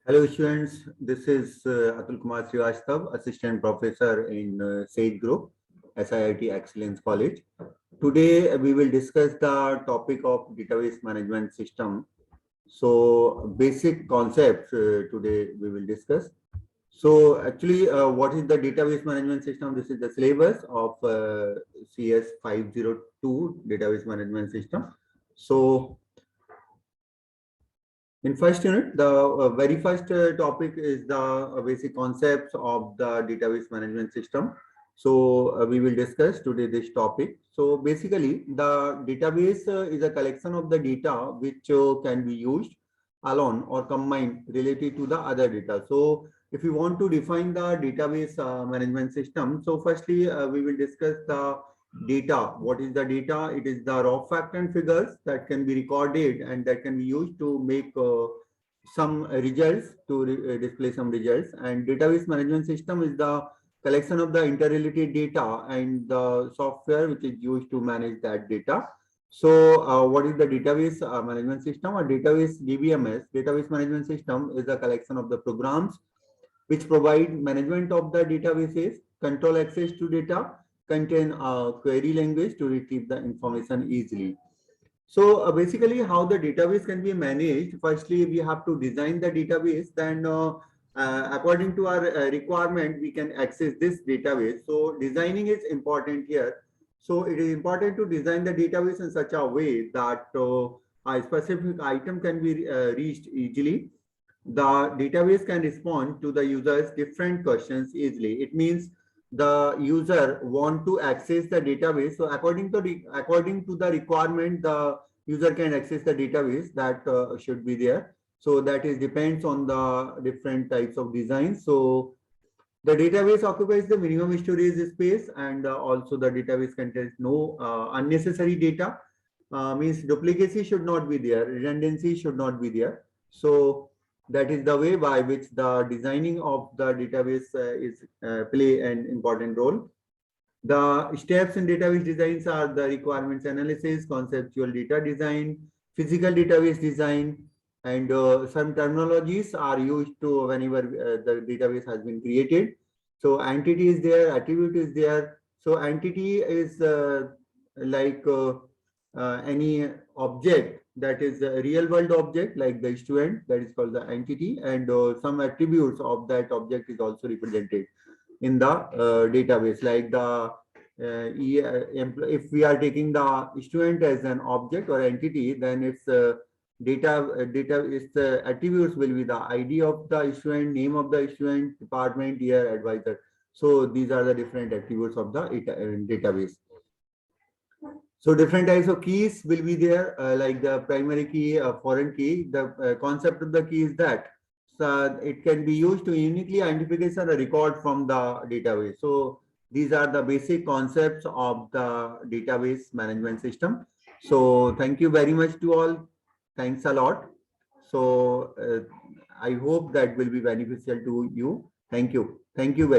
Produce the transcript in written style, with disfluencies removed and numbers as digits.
Hello students, this is Atul Kumar Srivastava, Assistant Professor in SAGE Group, SIIT Excellence College. Today we will discuss the topic of database management system. So basic concepts today we will discuss. So actually what is the database management system? This is the syllabus of CS 502 database management system. So in first unit, the very first topic is the basic concepts of the database management system. So we will discuss today this topic. So basically, the database is a collection of the data which can be used alone or combined related to the other data. So if you want to define the database management system, so firstly we will discuss the data. What is the data? It is the raw fact and figures that can be recorded and that can be used to make some results, to display some results. And database management system is the collection of the interrelated data and the software which is used to manage that data. So what is the database management system? A database DBMS, database management system, is a collection of the programs which provide management of the databases, control access to data, contain a query language to retrieve the information easily. So basically how the database can be managed, firstly we have to design the database, then according to our requirement we can access this database. So designing is important here. So it is important to design the database in such a way that a specific item can be reached easily. The database can respond to the user's different questions easily. It means the user want to access the database. So according to the requirement, the user can access the database that should be there. So that is depends on the different types of design. So the database occupies the minimum storage space, and also the database contains no unnecessary data. Means duplicacy should not be there, redundancy should not be there. So that is the way by which the designing of the database is play an important role. The steps in database designs are the requirements analysis, conceptual data design, physical database design, and some terminologies are used to whenever the database has been created. So entity is there, attribute is there. So entity is like any object that is a real world object, like the student, that is called the entity, and some attributes of that object is also represented in the database, like the if we are taking the student as an object or entity, then its data is the attributes will be the ID of the student, name of the student, department, year, advisor. So these are the different attributes of the database. So different types of keys will be there, like the primary key, foreign key. The concept of the key is that it can be used to uniquely identify a record from the database. So these are the basic concepts of the database management system. So thank you very much to all. Thanks a lot. So I hope that will be beneficial to you. Thank you. Thank you very much.